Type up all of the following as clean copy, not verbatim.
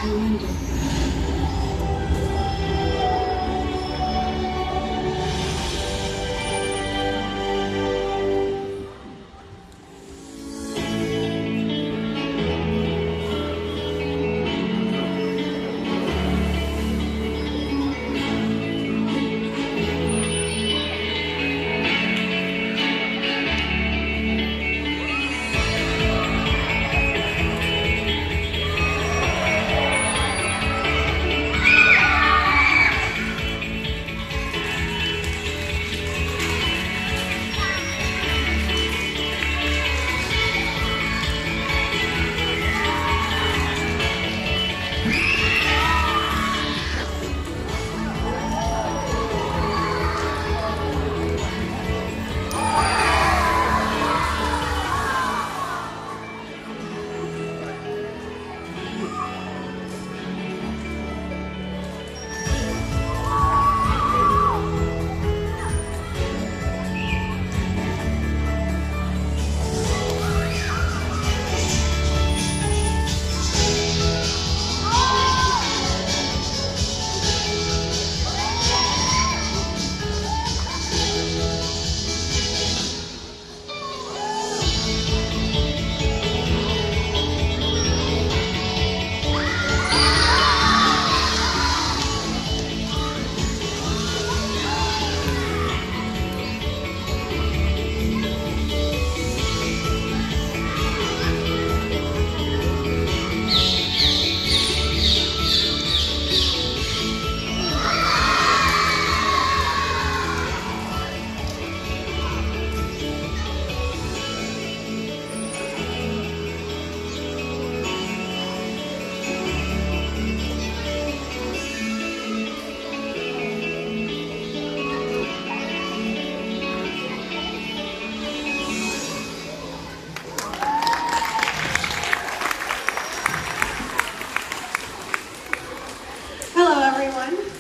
I named it.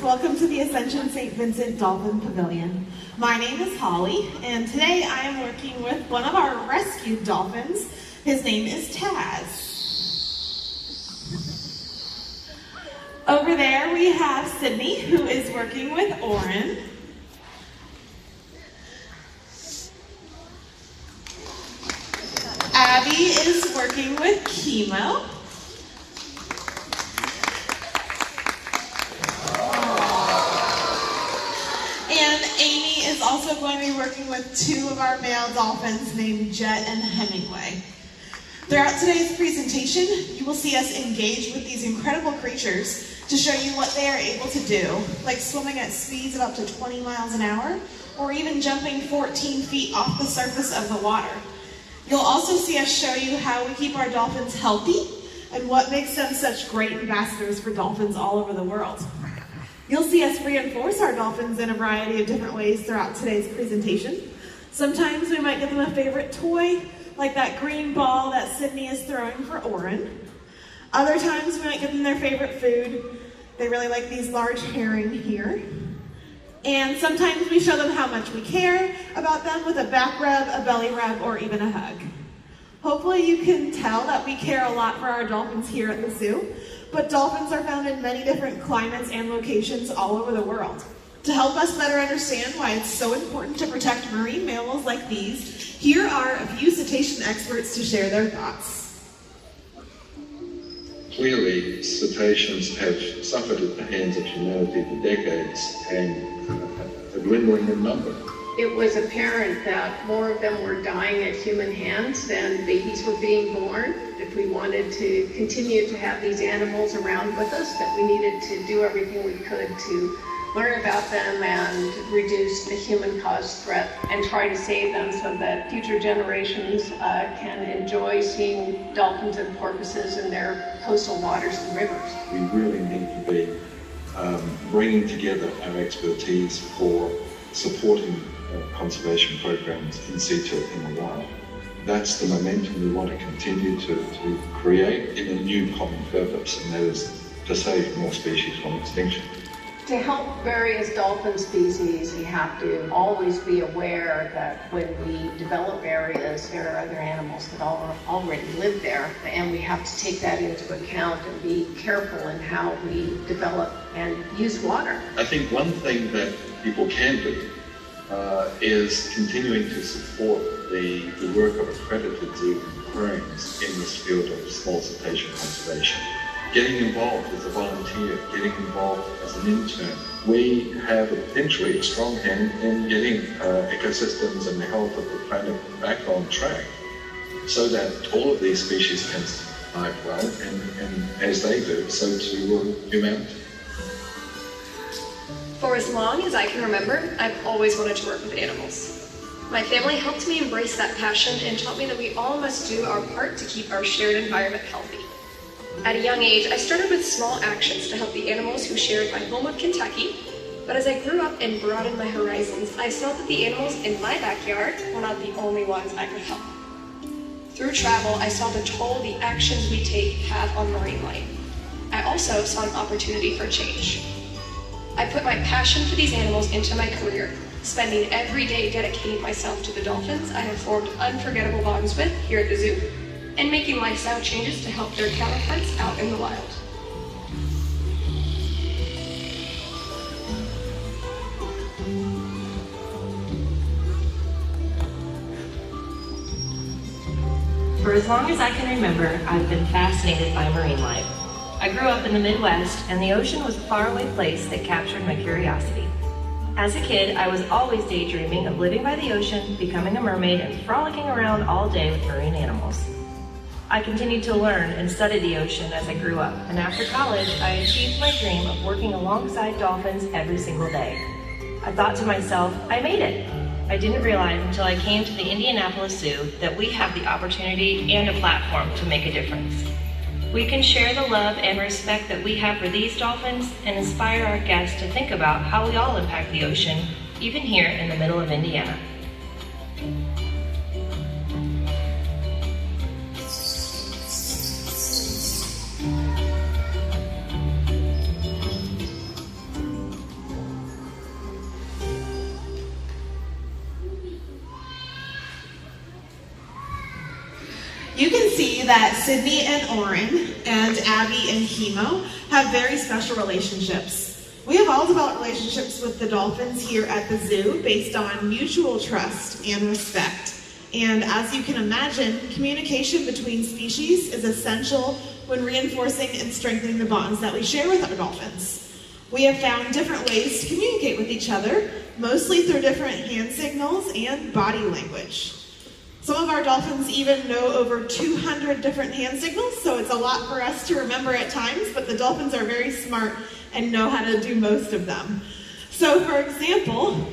Welcome to the Ascension St. Vincent Dolphin Pavilion. My name is Holly, and today I am working with one of our rescued dolphins. His name is Taz. Over there we have Sydney, who is working with Oren. Abby is working with Chemo. And Amy is also going to be working with two of our male dolphins named Jet and Hemingway. Throughout today's presentation, you will see us engage with these incredible creatures to show you what they are able to do, like swimming at speeds of up to 20 miles an hour, or even jumping 14 feet off the surface of the water. You'll also see us show you how we keep our dolphins healthy and what makes them such great ambassadors for dolphins all over the world. You'll see us reinforce our dolphins in a variety of different ways throughout today's presentation. Sometimes we might give them a favorite toy, like that green ball that Sydney is throwing for Oren. Other times we might give them their favorite food. They really like these large herring here. And sometimes we show them how much we care about them with a back rub, a belly rub, or even a hug. Hopefully you can tell that we care a lot for our dolphins here at the zoo, but dolphins are found in many different climates and locations all over the world. To help us better understand why it's so important to protect marine mammals like these, here are a few cetacean experts to share their thoughts. Clearly, cetaceans have suffered at the hands of humanity for decades and are dwindling in number. It was apparent that more of them were dying at human hands than babies were being born. If we wanted to continue to have these animals around with us, that we needed to do everything we could to learn about them and reduce the human-caused threat and try to save them so that future generations can enjoy seeing dolphins and porpoises in their coastal waters and rivers. We really need to be bringing together our expertise for supporting conservation programs in situ in the wild. That's the momentum we want to continue to create in a new common purpose, and that is to save more species from extinction. To help various dolphin species, we have to always be aware that when we develop areas, there are other animals that already live there, and we have to take that into account and be careful in how we develop and use water. I think one thing that people can do is continuing to support the work of accredited zoo aquariums in this field of small cetacean conservation. Getting involved as a volunteer, getting involved as an intern. We have potentially a strong hand in getting ecosystems and the health of the planet back on track so that all of these species can survive well, and as they do, so too humanity. For as long as I can remember, I've always wanted to work with animals. My family helped me embrace that passion and taught me that we all must do our part to keep our shared environment healthy. At a young age, I started with small actions to help the animals who shared my home of Kentucky, but as I grew up and broadened my horizons, I saw that the animals in my backyard were not the only ones I could help. Through travel, I saw the toll the actions we take have on marine life. I also saw an opportunity for change. I put my passion for these animals into my career, spending every day dedicating myself to the dolphins I have formed unforgettable bonds with here at the zoo, and making lifestyle changes to help their counterparts out in the wild. For as long as I can remember, I've been fascinated by marine life. I grew up in the Midwest, and the ocean was a faraway place that captured my curiosity. As a kid, I was always daydreaming of living by the ocean, becoming a mermaid, and frolicking around all day with marine animals. I continued to learn and study the ocean as I grew up, and after college, I achieved my dream of working alongside dolphins every single day. I thought to myself, I made it. I didn't realize until I came to the Indianapolis Zoo that we have the opportunity and a platform to make a difference. We can share the love and respect that we have for these dolphins and inspire our guests to think about how we all impact the ocean, even here in the middle of Indiana. You can see that Sydney and Oren and Abby and Chemo have very special relationships. We have all developed relationships with the dolphins here at the zoo based on mutual trust and respect. And as you can imagine, communication between species is essential when reinforcing and strengthening the bonds that we share with our dolphins. We have found different ways to communicate with each other, mostly through different hand signals and body language. Some of our dolphins even know over 200 different hand signals, so it's a lot for us to remember at times, but the dolphins are very smart and know how to do most of them. So for example,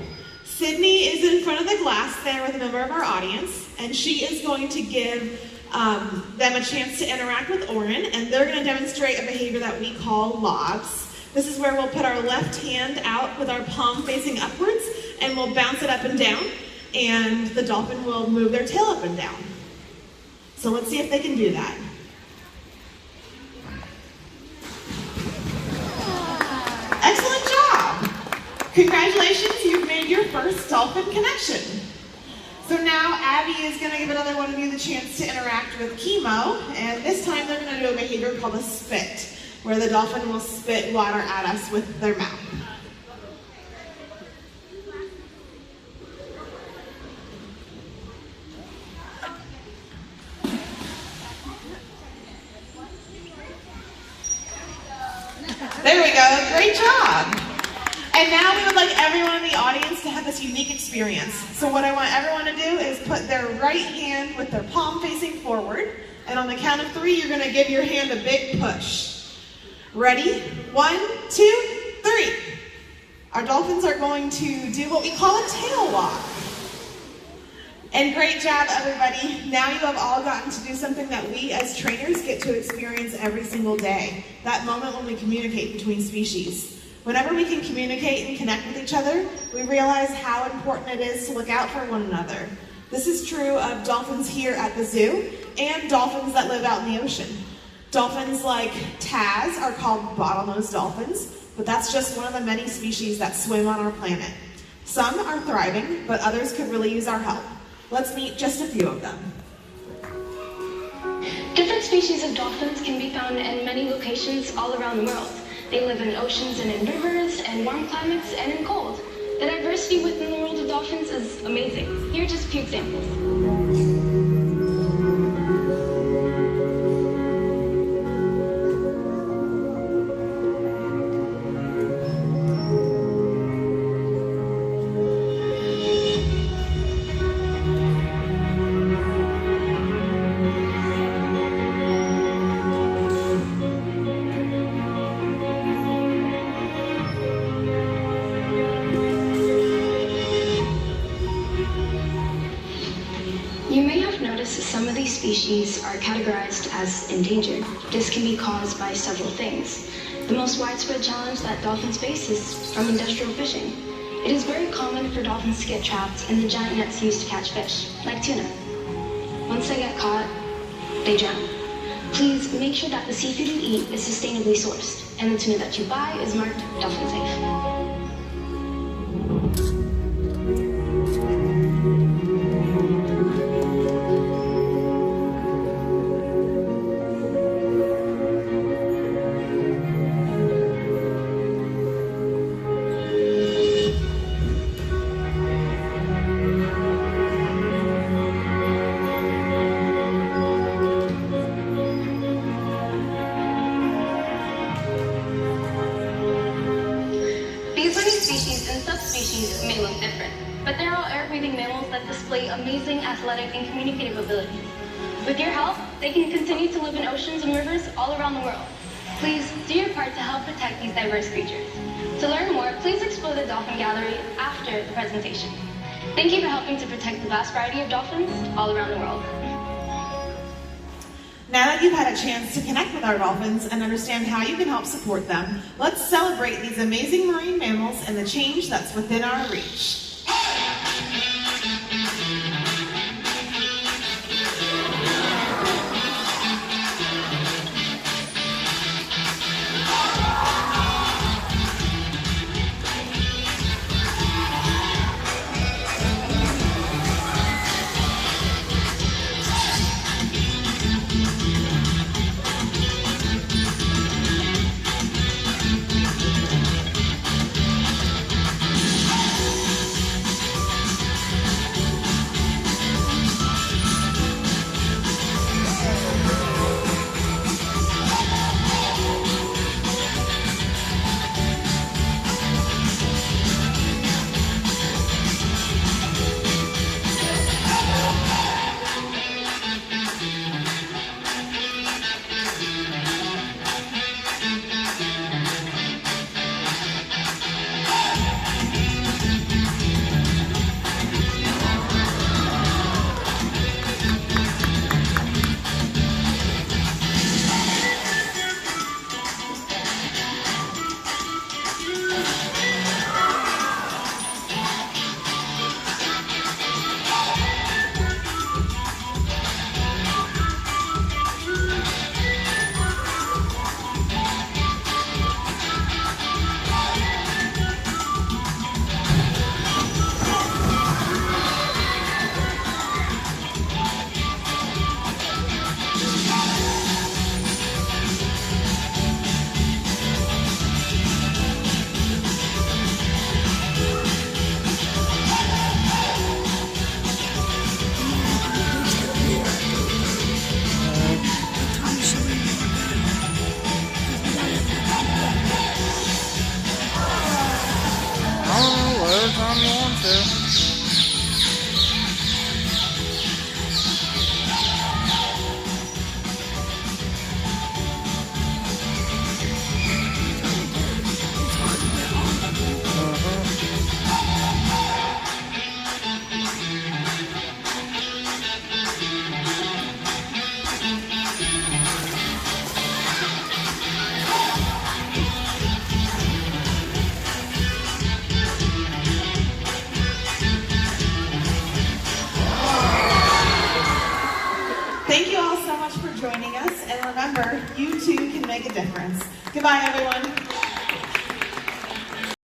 Sydney is in front of the glass there with a member of our audience, and she is going to give them a chance to interact with Oren, and they're going to demonstrate a behavior that we call lobs. This is where we'll put our left hand out with our palm facing upwards, and we'll bounce it up and down. And the dolphin will move their tail up and down. So let's see if they can do that. Excellent job! Congratulations, you've made your first dolphin connection. So now Abby is going to give another one of you the chance to interact with Chemo, and this time they're going to do a behavior called a spit, where the dolphin will spit water at us with their mouth. There we go, great job. And now we would like everyone in the audience to have this unique experience. So what I want everyone to do is put their right hand with their palm facing forward, and on the count of 3, you're gonna give your hand a big push. Ready? 1, 2, 3. Our dolphins are going to do what we call a tail walk. And great job, everybody. Now you have all gotten to do something that we as trainers get to experience every single day. That moment when we communicate between species. Whenever we can communicate and connect with each other, we realize how important it is to look out for one another. This is true of dolphins here at the zoo and dolphins that live out in the ocean. Dolphins like Taz are called bottlenose dolphins, but that's just one of the many species that swim on our planet. Some are thriving, but others could really use our help. Let's meet just a few of them. Different species of dolphins can be found in many locations all around the world. They live in oceans and in rivers, and warm climates and in cold. The diversity within the world of dolphins is amazing. Here are just a few examples. You may have noticed that some of these species are categorized as endangered. This can be caused by several things. The most widespread challenge that dolphins face is from industrial fishing. It is very common for dolphins to get trapped in the giant nets used to catch fish, like tuna. Once they get caught, they drown. Please make sure that the seafood you eat is sustainably sourced, and the tuna that you buy is marked dolphin safe. These many species and subspecies may look different, but they're all air-breathing mammals that display amazing athletic and communicative abilities. With your help, they can continue to live in oceans and rivers all around the world. Please do your part to help protect these diverse creatures. To learn more, please explore the Dolphin Gallery after the presentation. Thank you for helping to protect the vast variety of dolphins all around the world. Now that you've had a chance to connect with our dolphins and understand how you can help support them, let's celebrate these amazing marine mammals and the change that's within our reach. remember, you too can make a difference. Goodbye, everyone.